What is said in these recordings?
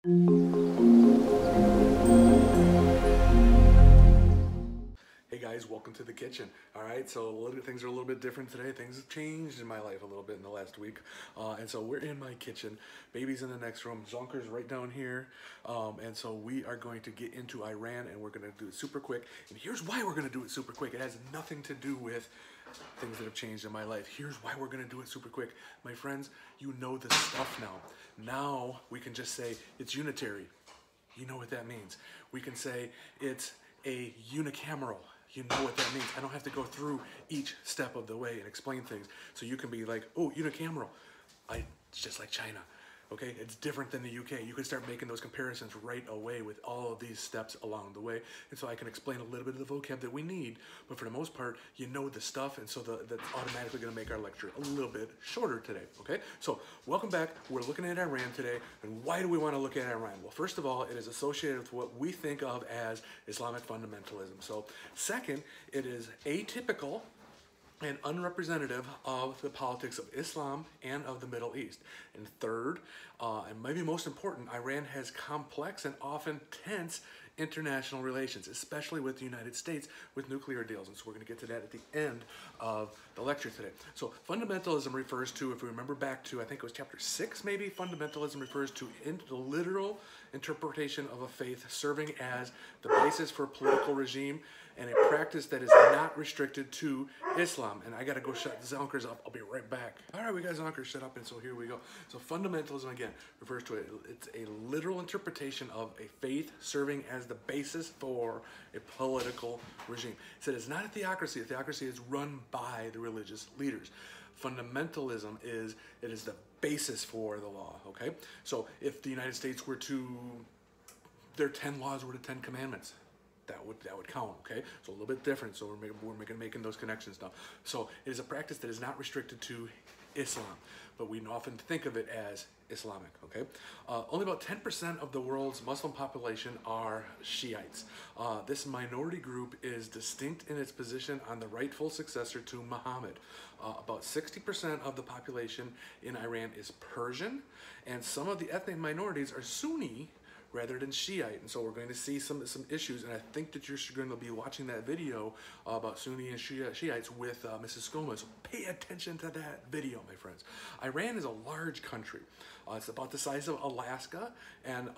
Hey guys, welcome to the kitchen. All right, so things are a little bit different today. Things have changed in my life a little bit in the last week, and so we're in my kitchen. Baby's in the next room. Zonker's right down here, and so we are going to get into Iran, and we're going to do it super quick. And here's why we're going to do it super quick. It has nothing to do with things that have changed in my life. Here's why we're going to do it super quick, my friends. You know the stuff now. Now we can just say it's unitary. You know what that means. We can say it's a unicameral. You know what that means. I don't have to go through each step of the way and explain things. So you can be like, oh, unicameral. It's just like China. Okay, it's different than the UK. You can start making those comparisons right away with all of these steps along the way. And so I can explain a little bit of the vocab that we need, but for the most part, you know the stuff, and so that's automatically gonna make our lecture a little bit shorter today, okay? So welcome back. We're looking at Iran today, and why do we wanna look at Iran? Well, first of all, it is associated with what we think of as Islamic fundamentalism. So second, it is atypical and unrepresentative of the politics of Islam and of the Middle East. And third, and maybe most important, Iran has complex and often tense international relations, especially with the United States with nuclear deals. And so we're going to get to that at the end of the lecture today. So fundamentalism refers to, if we remember back to, I think it was chapter 6 maybe, fundamentalism refers to the literal interpretation of a faith serving as the basis for a political regime and a practice that is not restricted to Islam. And I gotta go shut the Zonkers up. I'll be right back. All right, we got Zonkers shut up, and so here we go. So fundamentalism, again, refers to it's a literal interpretation of a faith serving as the basis for a political regime. It said it's not a theocracy. A theocracy is run by the religious leaders. Fundamentalism is the basis for the law, okay? So if the United States were to, their 10 laws were the 10 commandments, that would count, okay? So a little bit different, so we're making those connections now. So it is a practice that is not restricted to Islam, but we often think of it as Islamic, okay? Only about 10% of the world's Muslim population are Shiites. This minority group is distinct in its position on the rightful successor to Muhammad. About 60% of the population in Iran is Persian, and some of the ethnic minorities are Sunni rather than Shiite. And so we're going to see some issues, and I think that you're going to be watching that video about Sunni and Shiites with Mrs. Skoma. So pay attention to that video, my friends. Iran is a large country. It's about the size of Alaska, and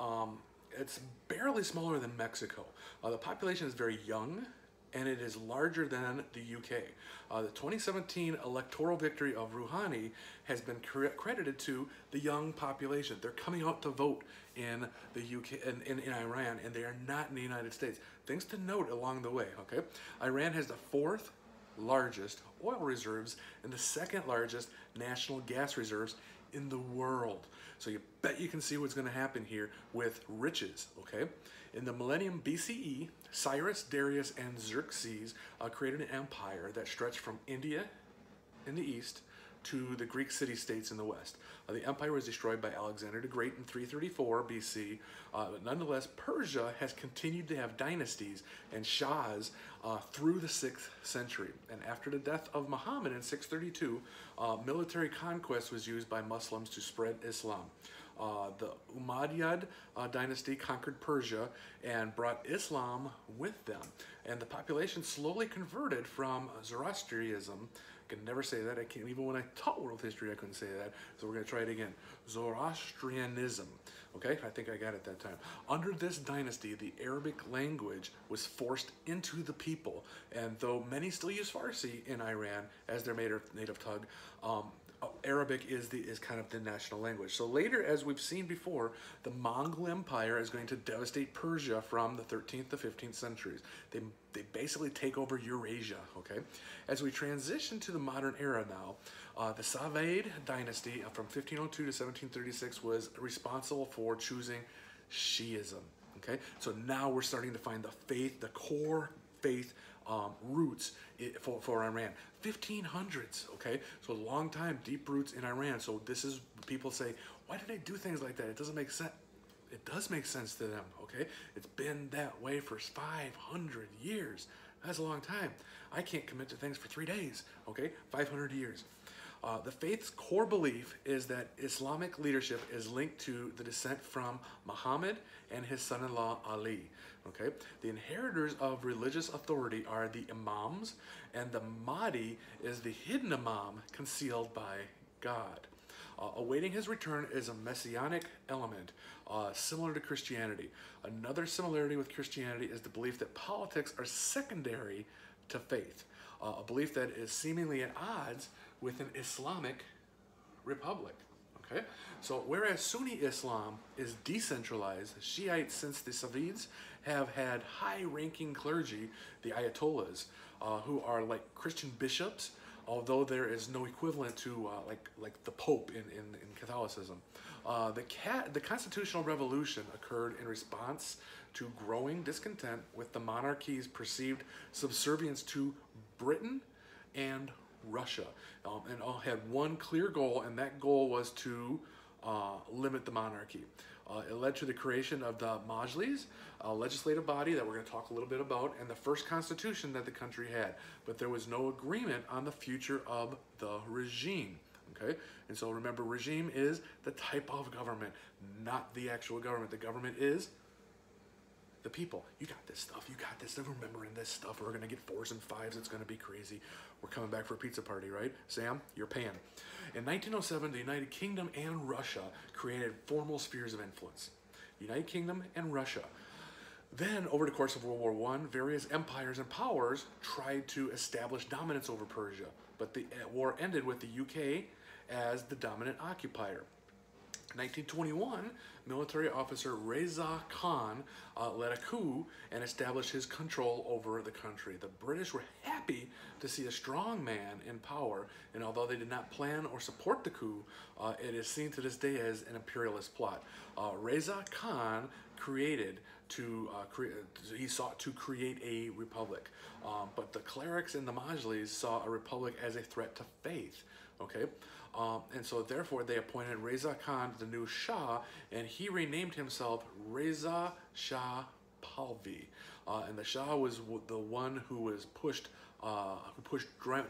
it's barely smaller than Mexico. The population is very young, and it is larger than the UK. The 2017 electoral victory of Rouhani has been credited to the young population. They're coming out to vote in the UK, in Iran, and they are not in the United States. Things to note along the way, okay? Iran has the 4th largest oil reserves and the 2nd largest national gas reserves in the world. So you bet you can see what's going to happen here with riches, okay? In the millennium BCE, Cyrus, Darius, and Xerxes created an empire that stretched from India in the east to the Greek city-states in the west. The empire was destroyed by Alexander the Great in 334 BC, but nonetheless, Persia has continued to have dynasties and shahs through the 6th century. And after the death of Muhammad in 632, military conquest was used by Muslims to spread Islam. The Umayyad dynasty conquered Persia and brought Islam with them. And the population slowly converted from Zoroastrianism. I can never say that. I can't, even when I taught world history, I couldn't say that. So we're going to try it again. Zoroastrianism. Okay, I think I got it that time. Under this dynasty, the Arabic language was forced into the people. And though many still use Farsi in Iran as their native tongue, Arabic is kind of the national language. So later, as we've seen before, the Mongol Empire is going to devastate Persia from the 13th to 15th centuries. They basically take over Eurasia, okay? As we transition to the modern era now, the Safavid dynasty from 1502 to 1736 was responsible for choosing Shiism, okay? So now we're starting to find the faith, the core faith roots for Iran. 1500s, okay? So a long time, deep roots in Iran. So this is, people say, why do they do things like that? It doesn't make sense. It does make sense to them, okay? It's been that way for 500 years. That's a long time. I can't commit to things for 3 days, okay? 500 years. The faith's core belief is that Islamic leadership is linked to the descent from Muhammad and his son-in-law Ali. Okay, the inheritors of religious authority are the imams, and the Mahdi is the hidden imam concealed by God. Awaiting his return is a messianic element, similar to Christianity. Another similarity with Christianity is the belief that politics are secondary to faith, a belief that is seemingly at odds with an Islamic republic. Okay, so whereas Sunni Islam is decentralized, Shiites since the Safavids have had high-ranking clergy, the Ayatollahs, who are like Christian bishops, although there is no equivalent to like the Pope in Catholicism. The Constitutional Revolution occurred in response to growing discontent with the monarchy's perceived subservience to Britain and Russia, and all had one clear goal, and that goal was to limit the monarchy. It led to the creation of the Majlis, a legislative body that we're going to talk a little bit about, and the first constitution that the country had. But there was no agreement on the future of the regime. Okay, and so remember, regime is the type of government, not the actual government. The government is the people. You got this stuff. You got this. They're remembering this stuff. We're going to get 4s and 5s. It's going to be crazy. We're coming back for a pizza party, right? Sam, you're paying. In 1907, the United Kingdom and Russia created formal spheres of influence. United Kingdom and Russia. Then, over the course of World War I, various empires and powers tried to establish dominance over Persia, but the war ended with the UK as the dominant occupier. In 1921, military officer Reza Khan led a coup and established his control over the country. The British were happy to see a strong man in power, and although they did not plan or support the coup, it is seen to this day as an imperialist plot. Reza Khan he sought to create a republic, but the clerics and the Majlis saw a republic as a threat to faith. Okay, and so therefore they appointed Reza Khan the new Shah, and he renamed himself Reza Shah Pahlavi. And the Shah was the one who pushed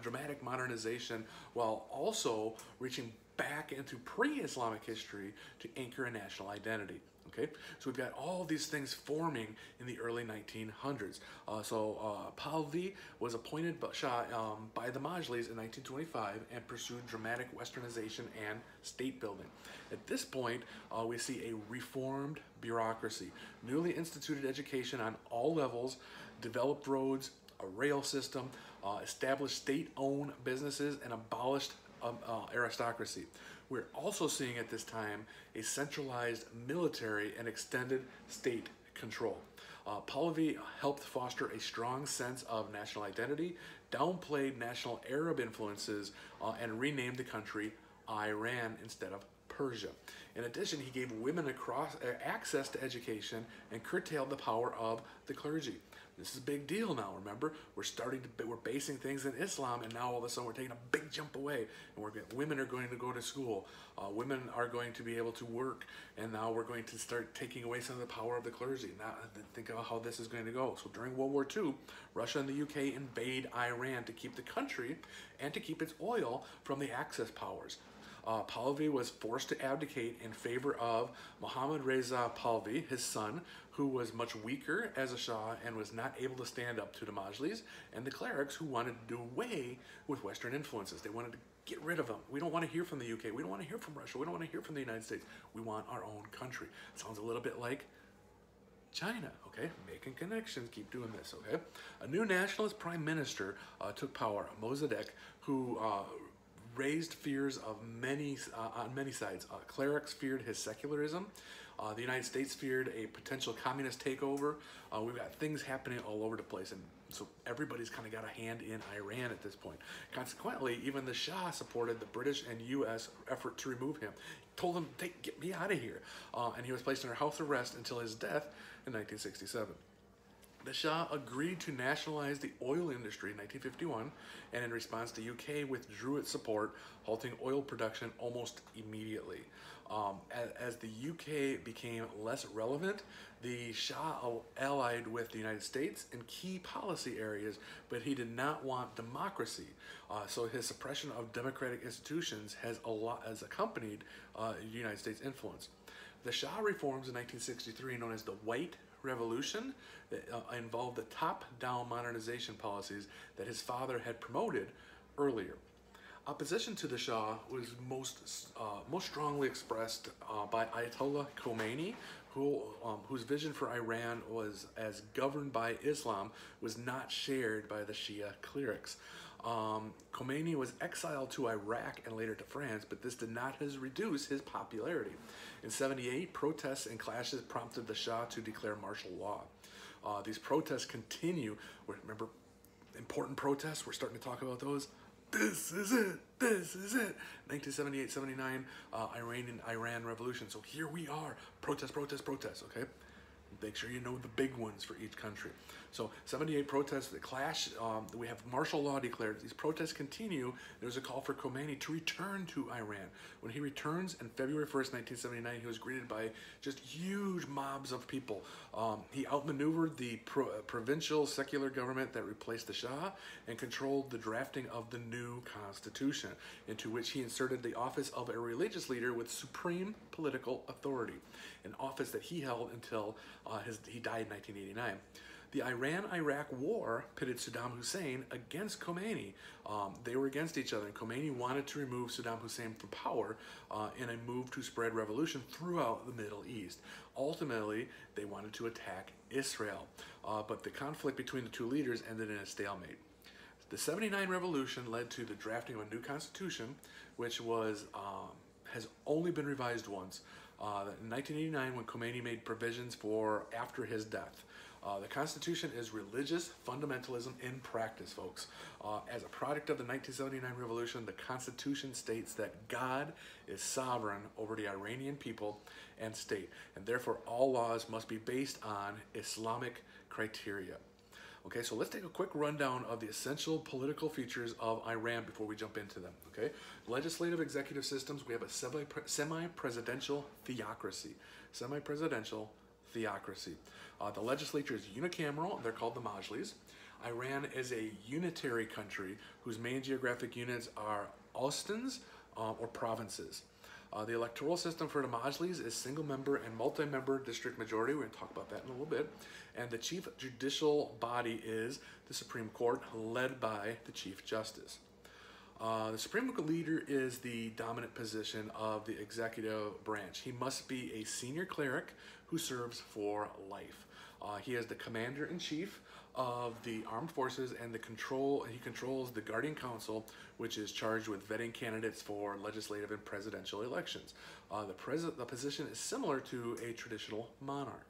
dramatic modernization while also reaching back into pre-Islamic history to anchor a national identity. Okay, so we've got all these things forming in the early 1900s. Pahlavi was appointed Shah by the Majlis in 1925 and pursued dramatic westernization and state building. At this point, we see a reformed bureaucracy, newly instituted education on all levels, developed roads, a rail system, established state-owned businesses, and abolished aristocracy. We're also seeing at this time a centralized military and extended state control. Pahlavi helped foster a strong sense of national identity, downplayed national Arab influences, and renamed the country Iran instead of Persia. In addition, he gave women access to education and curtailed the power of the clergy. This is a big deal now. Remember, we're basing things in Islam, and now all of a sudden we're taking a big jump away, and women are going to go to school. Women are going to be able to work, and now we're going to start taking away some of the power of the clergy. Now, think about how this is going to go. So during World War II, Russia and the UK invade Iran to keep the country and to keep its oil from the Axis powers. Pahlavi was forced to abdicate in favor of Mohammad Reza Pahlavi, his son, who was much weaker as a Shah and was not able to stand up to the Majlis and the clerics who wanted to do away with Western influences. They wanted to get rid of them. We don't want to hear from the UK. We don't want to hear from Russia. We don't want to hear from the United States. We want our own country. Sounds a little bit like China, okay? Making connections, keep doing this, okay? A new nationalist prime minister took power, Mossadegh, who raised fears of on many sides. Clerics feared his secularism. The United States feared a potential communist takeover. We've got things happening all over the place, and so everybody's kind of got a hand in Iran at this point. Consequently, even the Shah supported the British and U.S. effort to remove him. He told them, get me out of here. And he was placed under house arrest until his death in 1967. The Shah agreed to nationalize the oil industry in 1951, and in response, the UK withdrew its support, halting oil production almost immediately. As the UK became less relevant, the Shah allied with the United States in key policy areas, but he did not want democracy. So his suppression of democratic institutions has accompanied the United States influence. The Shah reforms in 1963, known as the White Revolution, that involved the top-down modernization policies that his father had promoted earlier. Opposition to the Shah was most strongly expressed by Ayatollah Khomeini, whose vision for Iran was as governed by Islam was not shared by the Shia clerics. Khomeini was exiled to Iraq and later to France, but this did not reduce his popularity. In '78, protests and clashes prompted the Shah to declare martial law. These protests continue. Remember, important protests, we're starting to talk about those. This is it. This is it. 1978-79, Iran Revolution. So here we are. Protest, protest, protest. Okay. Make sure you know the big ones for each country. So 78 protests, the clash, we have martial law declared. These protests continue. There's a call for Khomeini to return to Iran. When he returns on February 1st, 1979, he was greeted by just huge mobs of people. He outmaneuvered the provincial secular government that replaced the Shah and controlled the drafting of the new constitution, into which he inserted the office of a religious leader with supreme political authority, an office that he held until he died in 1989. The Iran-Iraq war pitted Saddam Hussein against Khomeini. They were against each other, and Khomeini wanted to remove Saddam Hussein from power in a move to spread revolution throughout the Middle East. Ultimately, they wanted to attack Israel, but the conflict between the two leaders ended in a stalemate. The '79 revolution led to the drafting of a new constitution, which has only been revised once. In 1989, when Khomeini made provisions for after his death. The Constitution is religious fundamentalism in practice, folks. As a product of the 1979 revolution, the Constitution states that God is sovereign over the Iranian people and state, and therefore all laws must be based on Islamic criteria. Okay, so let's take a quick rundown of the essential political features of Iran before we jump into them, okay? Legislative executive systems, we have a semi-presidential theocracy. Semi-presidential theocracy. The legislature is unicameral, they're called the Majlis. Iran is a unitary country whose main geographic units are ostans or provinces. The electoral system for the Majlis is single-member and multi-member district majority. We're going to talk about that in a little bit. And the chief judicial body is the Supreme Court, led by the Chief Justice. The Supreme Leader is the dominant position of the executive branch. He must be a senior cleric who serves for life. He is the commander-in-chief of the armed forces, and he controls the Guardian Council, which is charged with vetting candidates for legislative and presidential elections. The position is similar to a traditional monarch.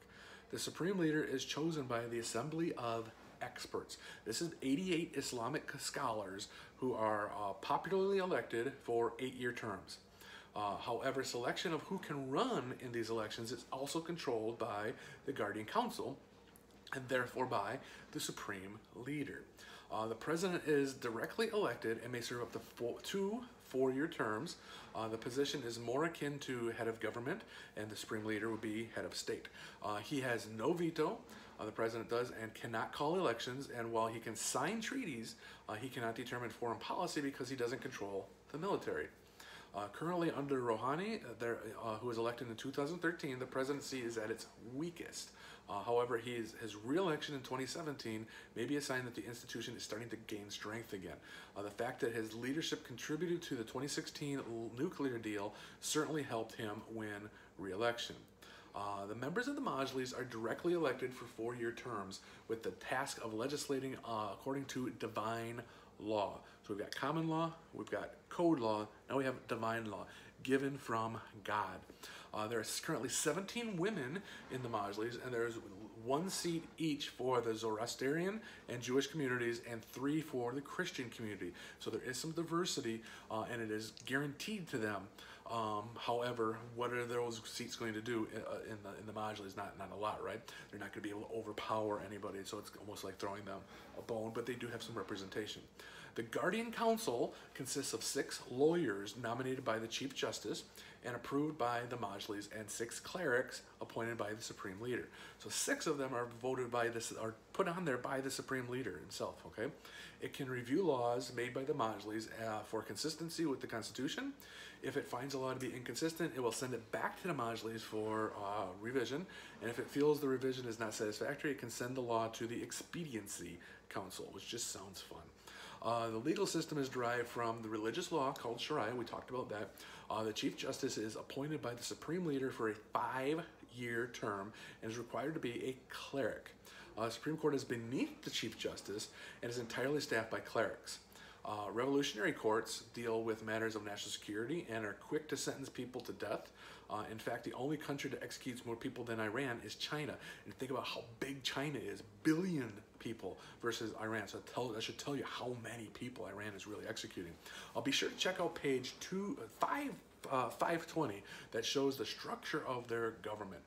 The Supreme Leader is chosen by the Assembly of Experts. This is 88 Islamic scholars who are popularly elected for 8-year terms. However, selection of who can run in these elections is also controlled by the Guardian Council, and therefore by the Supreme Leader. The president is directly elected and may serve up to 2 4-year terms. The position is more akin to head of government, and the Supreme Leader would be head of state. He has no veto, the president does, and cannot call elections, and while he can sign treaties, he cannot determine foreign policy because he doesn't control the military. Currently under Rouhani, who was elected in 2013, the presidency is at its weakest. However, his re-election in 2017 may be a sign that the institution is starting to gain strength again. The fact that his leadership contributed to the 2016 nuclear deal certainly helped him win re-election. The members of the Majlis are directly elected for 4-year terms with the task of legislating according to divine law. So we've got common law, we've got code law, now we have divine law given from God. There are currently 17 women in the Majlis, and there's 1 seat each for the Zoroastrian and Jewish communities and 3 for the Christian community. So there is some diversity, and it is guaranteed to them. However, what are those seats going to do in the Majlis? Not a lot, right? They're not going to be able to overpower anybody, so it's almost like throwing them a bone, but they do have some representation. The Guardian Council consists of 6 lawyers nominated by the Chief Justice and approved by the Majlis, and 6 clerics appointed by the Supreme Leader. So 6 of them are voted by this, are put on there by the Supreme Leader himself. Okay, it can review laws made by the Majlis for consistency with the Constitution. If it finds a law to be inconsistent, it will send it back to the Majlis for revision. And if it feels the revision is not satisfactory, it can send the law to the Expediency Council, which just sounds fun. The legal system is derived from the religious law called Sharia. We talked about that. The Chief Justice is appointed by the Supreme Leader for a 5-year term and is required to be a cleric. The Supreme Court is beneath the Chief Justice and is entirely staffed by clerics. Revolutionary courts deal with matters of national security and are quick to sentence people to death. In fact, the only country that executes more people than Iran is China. And think about how big China is, billion people versus Iran. So that should tell you how many people Iran is really executing. Be sure to check out page 520 that shows the structure of their government.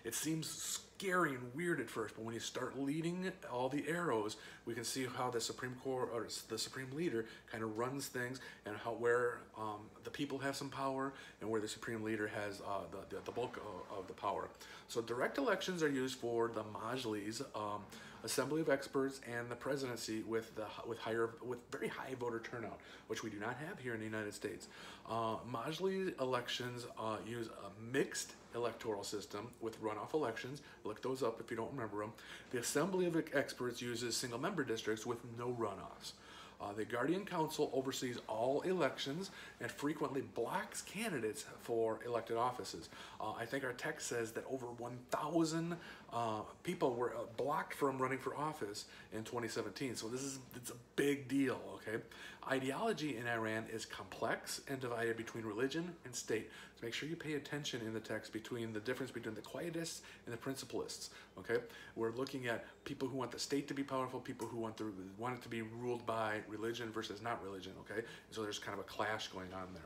It seems scary and weird at first, but when you start leading all the arrows, we can see how the Supreme Court or the Supreme Leader kind of runs things, and how where the people have some power and where the Supreme Leader has the bulk of the power. So direct elections are used for the Majlis, Assembly of Experts, and the presidency with very high voter turnout, which we do not have here in the United States. Majlis elections use a mixed electoral system with runoff elections. Look those up if you don't remember them. The Assembly of Experts uses single-member districts with no runoffs. The Guardian Council oversees all elections and frequently blocks candidates for elected offices. I think our text says that over 1,000 people were blocked from running for office in 2017. So it's a big deal, okay? Ideology in Iran is complex and divided between religion and state. So make sure you pay attention in the text between the difference between the quietists and the principalists, okay? We're looking at people who want the state to be powerful, people who want it to be ruled by religion versus not religion, okay? And so there's kind of a clash going on there.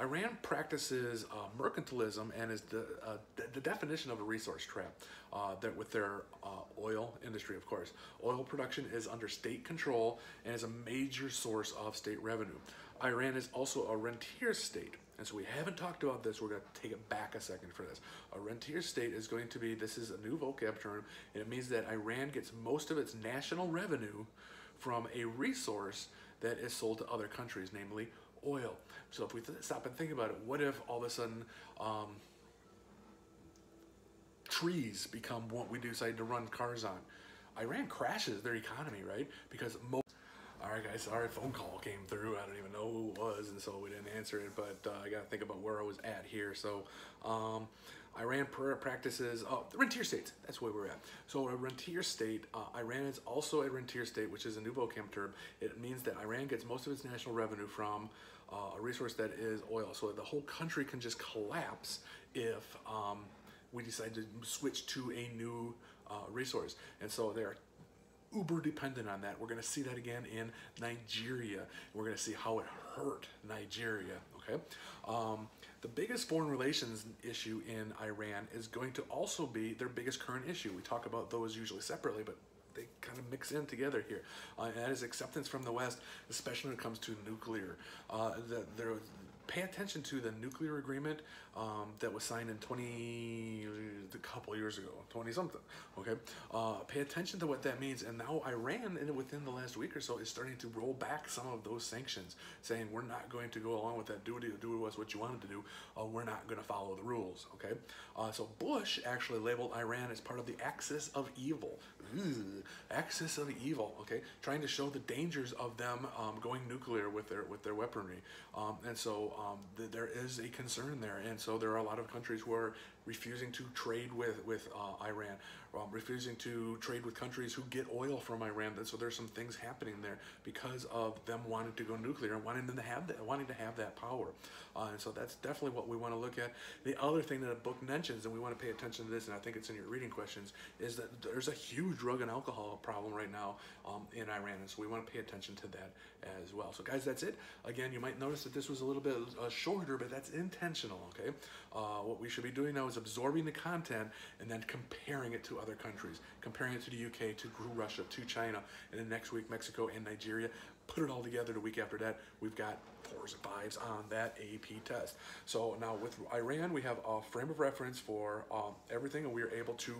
Iran practices mercantilism and is the definition of a resource trap with their oil industry, of course. Oil production is under state control and is a major source of state revenue. Iran is also a rentier state. And so we haven't talked about this. We're going to take it back a second for this. A rentier state is going to be, this is a new vocab term, and it means that Iran gets most of its national revenue from a resource that is sold to other countries, namely oil. So if we stop and think about it, what if all of a sudden trees become what we decide to run cars on? Iran crashes their economy, right? Because all right, guys, sorry, phone call came through. I don't even know who it was, and so we didn't answer it, but I got to think about where I was at here. So Iran practices, the rentier states, that's where we're at. So a rentier state, Iran is also a rentier state, which is a new vocab term. It means that Iran gets most of its national revenue from a resource that is oil. So the whole country can just collapse if we decide to switch to a new resource. And so they're uber dependent on that. We're going to see that again in Nigeria. We're going to see how it hurt Nigeria, okay? The biggest foreign relations issue in Iran is going to also be their biggest current issue. We talk about those usually separately, but they kind of mix in together here. And that is acceptance from the West, especially when it comes to nuclear. Pay attention to the nuclear agreement that was signed in a couple years ago, 20-something, okay? Pay attention to what that means. And now Iran, within the last week or so, is starting to roll back some of those sanctions, saying we're not going to go along with that. Do to us what you wanted to do. We're not going to follow the rules, okay? So Bush actually labeled Iran as part of the axis of evil. Axis of evil, okay? Trying to show the dangers of them going nuclear with their weaponry. And so there is a concern there, and so there are a lot of countries who are refusing to trade with Iran, refusing to trade with countries who get oil from Iran. And so there's some things happening there because of them wanting to go nuclear and wanting to have that power. And so that's definitely what we want to look at. The other thing that the book mentions, and we want to pay attention to this, and I think it's in your reading questions, is that there's a huge drug and alcohol problem right now in Iran, and so we want to pay attention to that as well. So guys, that's it. Again, you might notice that this was a little bit shorter, but that's intentional, okay? What we should be doing now is absorbing the content and then comparing it to other countries, comparing it to the UK, to Russia, to China, and then next week Mexico and Nigeria. put it all together the week after that, we've got 4s and 5s on that AP test. So now with Iran, we have a frame of reference for everything, and we are able to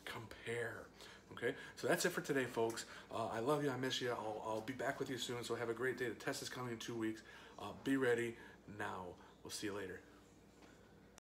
compare. Okay, so that's it for today, folks. I love you. I miss you. I'll be back with you soon. So have a great day. The test is coming in 2 weeks. Be ready now. We'll see you later.